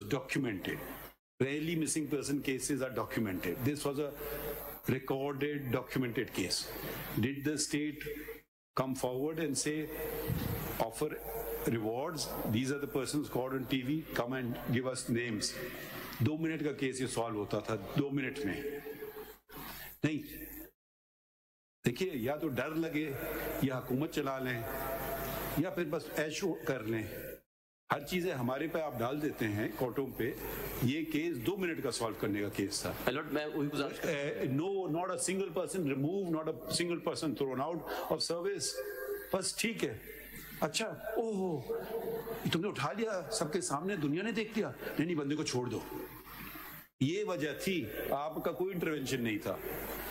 documented. Rarely missing person cases are documented. This was a recorded, documented case. Did the state come forward and say, offer rewards? These are the persons caught on TV. Come and give us names. 2 minute का case ये solve होता था 2 minute में. नहीं, देखिए, या तो डर लगे या हुकूमत चला लें या फिर बस ऐश कर लें. हर चीजें हमारे पे आप डाल देते हैं कोर्टों पे. ये केस 2 मिनट का सॉल्व करने का केस था. No, not a single person remove, not a single person thrown out of service. बस ठीक है, अच्छा, ओह तुमने उठा लिया सबके सामने, दुनिया ने देख लिया, नहीं बंदे को छोड़ दो. ये वजह थी, आपका कोई इंटरवेंशन नहीं था.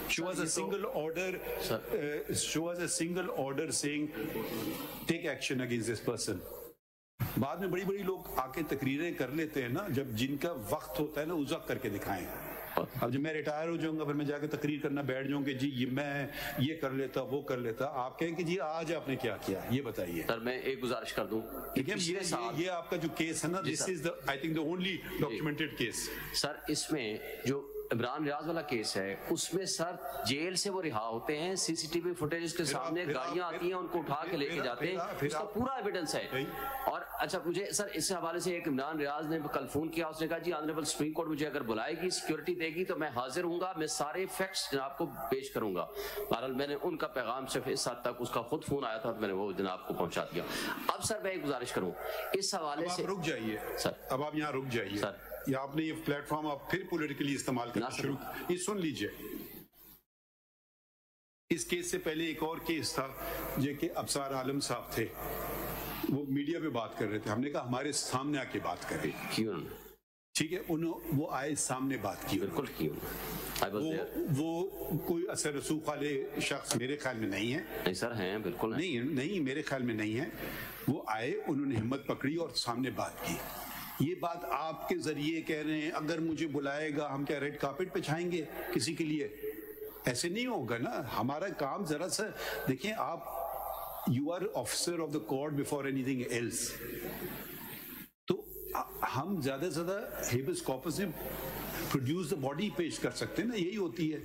She was a single order saying take action against this person. बाद में बड़ी बड़ी लोग आके तकरीरें कर लेते हैं ना, जब जिनका वक्त होता है ना उस वक्त करके दिखाएं. अब जब मैं रिटायर हो जाऊंगा फिर मैं जाके तकरीर करना बैठ जाऊंगा, जी ये मैं ये कर लेता वो कर लेता. आप कहें कि जी आज आपने क्या किया, ये बताइए. सर मैं एक गुजारिश कर दूं, ठीक है, ये आपका जो केस है ना, this is the I think the only documented case. Sir इसमें जो इमरान रियाज वाला केस है उसमें सर जेल से वो रिहा होते हैं, सीसीटीवी फुटेज के सामने गाड़ियां आती हैं, उनको उठा के लेके जाते हैं, उसका पूरा एविडेंस है. और अच्छा मुझे सर इस हवाले से एक इमरान रियाज ने कल फोन किया, उसने कहा जी ऑनरेबल सुप्रीम कोर्ट मुझे अगर बुलाएगी, सिक्योरिटी देगी तो मैं हाजिर हूंगा, मैं सारे फैक्ट्स जनाब को पेश करूंगा. बहरहाल मैंने उनका पैगाम सिर्फ इस हद तक, उसका खुद फोन आया था तो मैंने वो जनाब को पहुंचा दिया. अब सर मैं एक गुजारिश करूं इस हवाले से. रुक जाइए सर, अब आप यहाँ रुक जाइए सर. या आपने ये प्लेटफॉर्म आप फिर पॉलिटिकली इस्तेमाल करना शुरू, ये सुन लीजिए. इस केस से पहले एक और केस था जो कि अफसार आलम साहब थे, वो मीडिया पे बात कर रहे थे. हमने कहा हमारे सामने आके बात करें. क्यों? ठीक है, वो आए सामने बात की. बिल्कुल क्यों. वो कोई असर रसूख वाले शख्स मेरे ख्याल में नहीं है. नहीं सर हैं, बिल्कुल नहीं मेरे ख्याल में नहीं है. वो आए, उन्होंने हिम्मत पकड़ी और सामने बात की. ये बात आपके जरिए कह रहे हैं, अगर मुझे बुलाएगा हम क्या रेड कार्पेट पे छाएंगे किसी के लिए? ऐसे नहीं होगा ना. हमारा काम जरा सा देखिए, आप you are officer of the court before anything else. तो हम ज्यादा से ज्यादा हेबियस कॉर्पस में प्रोड्यूस द बॉडी पेश कर सकते हैं ना, यही होती है.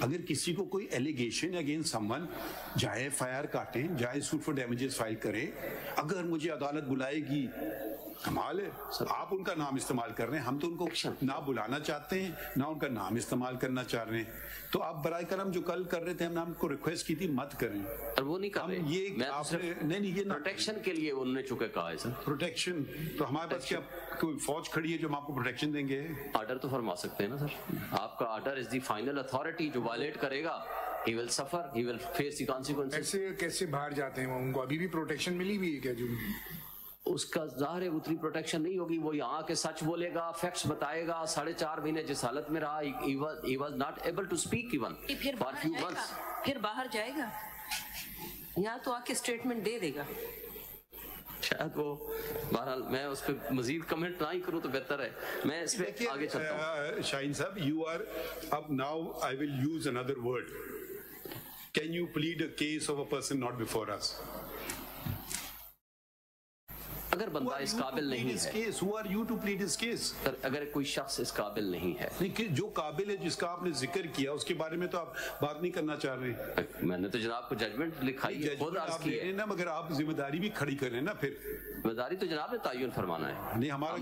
अगर किसी को कोई एलिगेशन अगेंस्ट समवन, जाए FIR काटें, जाए सूट फॉर डैमेजेस फाइल करें. अगर मुझे अदालत बुलाएगी, कमाल है, आप उनका नाम इस्तेमाल कर रहे हैं. हम तो उनको ना बुलाना चाहते हैं ना उनका नाम इस्तेमाल करना चाह रहे हैं. तो आप बराए करम जो कल कर रहे थे, हमने आपको रिक्वेस्ट की थी मत करें. और वो नहीं कर रहे. ये आपने नहीं, ये प्रोटेक्शन के लिए उन्होंने चुके कहा है सर. प्रोटेक्शन तो हमारे पास क्या कोई फौज खड़ी है जो हम आपको प्रोटेक्शन देंगे? ऑर्डर तो फरमा सकते हैं ना सर. आपका order is the final authority. जो वायलेट करेगा he will suffer, he will face the consequences. ऐसे कैसे बाहर जाते हैं? उनको अभी भी प्रोटेक्शन मिली हुई है क्या? जो उसका ज़ाहिर है उतनी प्रोटेक्शन नहीं होगी. वो यहाँ के सच बोलेगा, फैक्ट्स बताएगा. 4.5 महीने जिस हालत में रहा, he was not able to speak even for few months. फिर बाहर जाएगा, यहाँ तो आके स्टेटमेंट दे देगा. शायद वो, बहरहाल मैं उस पर मजीद कमेंट ना ही करूँ तो बेहतर है. मैं इस पे आगे चलता हूँ. शाहीन साहब, यू आर अब now I will use another word. Can you plead a case of a person not before us? अगर बंदा इस काबिल नहीं है, who are you to plead his case? Sir अगर कोई शख्स इस काबिल नहीं है, जो काबिल है, जिसका आपने जिक्र किया, उसके बारे में तो आप बात नहीं करना चाह रहे. मैंने तो जनाब को जजमेंट लिखाई है, खुद अर्ज की है ना, मगर आप जिम्मेदारी भी खड़ी करें ना. फिर जिम्मेदारी तो जनाब ने तायुन फरमाना है. नहीं, हमारा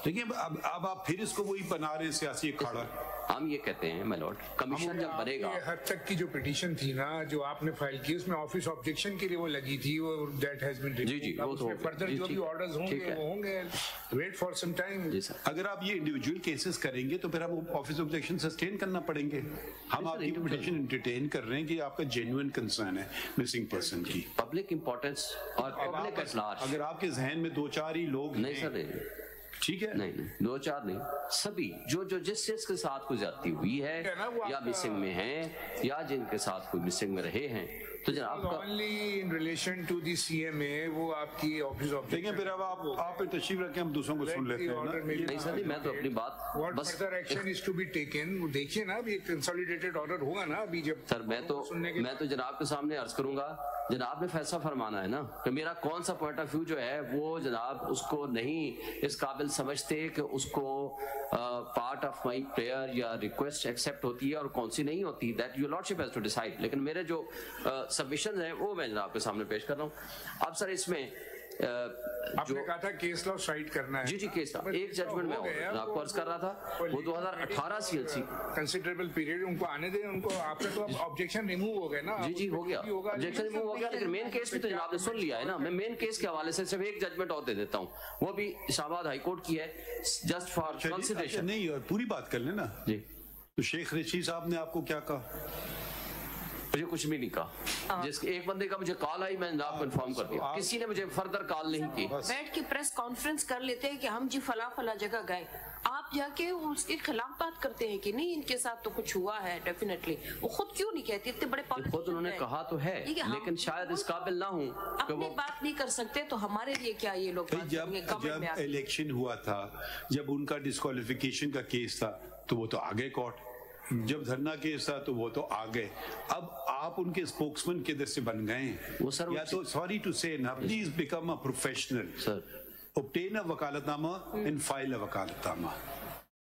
देखिए, अब आप फिर इसको वही बना रहे हैं सियासी अखाड़ा. हम ये कहते हैं माय लॉर्ड, कमीशन जब बनेगा. हद तक की जो पिटीशन थी ना जो आपने फाइल की, उसमें ऑफिस ऑब्जेक्शन के लिए वो लगी थी, वो दैट हैज बीन जी जी, वो तो फर्दर जो भी ऑर्डर्स होंगे वो होंगे. Wait for some time. अगर आप ये इंडिविजुअल केसेस करेंगे तो फिर हम ऑफिस ऑब्जेक्शन सस्टेन करना पड़ेंगे. हम आपकी पिटीशन एंटरटेन कर रहे हैं कि आपका जेन्युइन कंसर्न है मिसिंग पर्सन की, पब्लिक इंपॉर्टेंस और पब्लिक एट लार्ज. अगर आपके जहन में 2-4 ही लोग नहीं सर, ठीक है, नहीं 2-4 नहीं, सभी जो जिस के साथ कोई ज्यादती हुई है या मिसिंग में हैं या जिनके साथ कोई मिसिंग में रहे हैं, तो जनाब only in relation to the CMA वो आपकी ऑफिस ऑफ. देखिए, फिर अब आप तशरीफ रखें, हम दूसरों को सुन लेते हैं ना. नहीं सर, मैं तो अपनी बात बस further action is to be taken. देखिए ना, अभी एक कंसोलिडेटेड ऑर्डर होगा ना अभी जब. सर मैं तो जनाब के सामने अर्ज करूंगा جناب نے فیصلہ فرمانا ہے نا کہ میرا کون سا پوائنٹ آف ویو جو ہے وہ جناب اس کو نہیں اس قابل سمجھتے کہ اس کو پارٹ آف مائی پریئر یا ریکویسٹ ایکسیپٹ ہوتی ہے اور کون سی نہیں ہوتی. That your lordship has to decide. لیکن میرے جو سبمیشن ہیں وہ میں جناب کے سامنے پیش کر رہا ہوں. اب سر اس میں آپ نے کہا تھا کیس لا سائٹ کرنا ہے. جی کیس لا ایک ججمنٹ میں آپ کو عرض کر رہا تھا وہ 2018 CLC کنسیڈریبل پیریڈ ان کو آنے دیں. ان کو آپ کا تو آبجیکشن ریموو ہو گئے نا. جی ہو گیا آبجیکشن ریموو ہو گیا. لیکن مین کیس بھی تو جناب نے سن لیا ہے نا. میں مین کیس کے حوالے سے صرف ایک ججمنٹ اور دے دیتا ہوں, وہ بھی اسلام آباد ہائی کورٹ کی ہے, جسٹ فار کنسیڈریشن. نہیں اور پوری بات کر لیں نا. جی تو شیخ رشید صاحب نے آپ کو کیا کہا؟ مجھے کچھ بھی نہیں کہا. جس ایک بندے کا مجھے کال آئی میں جناب کو انفارم کر دیا, کسی نے مجھے فردر کال نہیں کی. بیٹھ کے پریس کانفرنس کر لیتے ہیں کہ ہم جی فلاں جگہ گئے, آپ جا کے اس کے خلاف بات کرتے ہیں کہ نہیں ان کے ساتھ تو کچھ ہوا ہے. ڈیفینیٹلی وہ خود کیوں نہیں کہتے, اتنے بڑے خود انہوں نے کہا تو ہے لیکن شاید اس قابل نہ ہوں کہ وہ بات نہیں کر سکتے. تو ہمارے لیے کیا یہ لوگ جب الیکشن ہوا تھا, جب ان کا ڈسکوالیفیکیشن کا کیس تھا تو وہ تو آگے کورٹ, جب دھرنا کیس تھا تو وہ تو آ گئے. اب آپ ان کے اسپوکسمین کدھر سے بن گئے ہیں؟ یا تو سوری ٹو سے نا, please become a professional, obtain a وکالتنامہ and file a وکالتنامہ.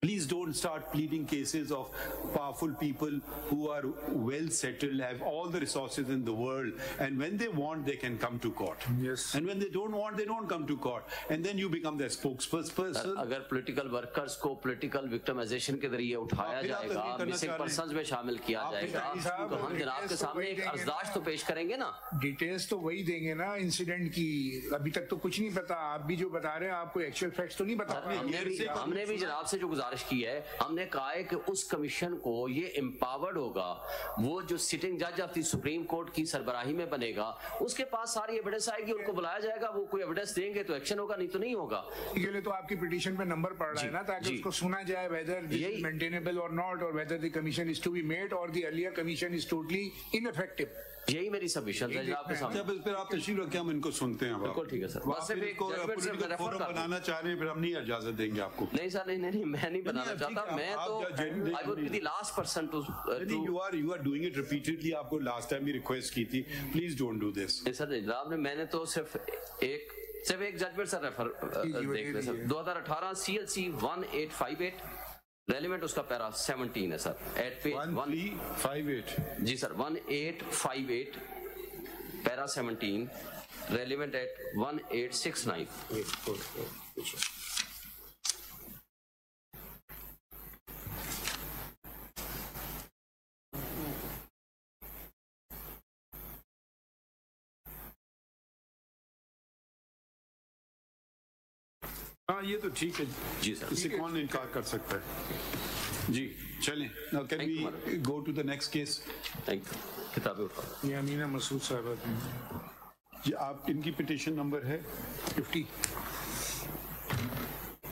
Please don't start pleading cases of powerful people who are well settled, have all the resources in the world, and when they want they can come to court. Yes. And when they don't want they don't come to court, and then you become their spokesperson. اگر political workers کو political victimization کے ذریعے اٹھایا جائے گا, missing persons میں شامل کیا جائے گا, تو ہم جناب کے سامنے ایک عرضداشت تو پیش کریں گے نا. ڈیٹیلز تو وہی دیں گے نا انسیڈنٹ کی. ابھی تک تو کچھ نہیں پتا. آپ بھی جو بتا رہے ہیں آپ کو ایکچوئل فیکٹس تو نہیں بتا. ہم نے بھی جناب سے جو گزارش کی ہے, ہم نے کہا ہے کہ اس کمیشن کو یہ امپاورڈ ہوگا, وہ جو سٹنگ جج آف دی سپریم کورٹ کی سربراہی میں بنے گا, اس کے پاس ساری ایویڈنس آئے گی, ان کو بلایا جائے گا, وہ کوئی ایویڈنس دیں گے تو ایکشن ہوگا, نہیں تو نہیں ہوگا. یہ لیے تو آپ کی پٹیشن پہ نمبر پڑ رہا ہے نا, تاکہ اس کو سنا جائے whether this is maintainable or not, or whether the commission is to be made or the earlier commission is totally ineffective. یہی میری سبمیشن ہے آپ کے سامنے. پھر آپ تشریف رکھیں, ہم ان کو سنتے ہیں. بالکل ٹھیک ہے سر. بس ایک ججمنٹ فورم بنانا چاہ رہے ہیں, پھر ہم نہیں اجازت دیں گے آپ کو. نہیں سر, نہیں میں نہیں بنانا چاہتا. میں تو I would be the last person to you are doing it repeatedly. آپ کو last time بھی ریکویسٹ کی تھی, please don't do this. سر جناب نے میں نے تو صرف ایک ججمنٹ سر ریفر دیکھ لیں سر. 2018 CLC 1858 ریلیونٹ اس کا پیرا 17 ہے سر. 1858 جی سر, 1858 پیرا 17 ریلیونٹ ایٹ 1869. ہاں یہ تو ٹھیک ہے جی سر, اس سے کون انکار کر سکتا ہے. جی چلیں, now can we go to the next case. Thank you. کتابیں اٹھا. یہ امینہ مسعود صاحبہ جی آپ ان کی پٹیشن نمبر ہے 50.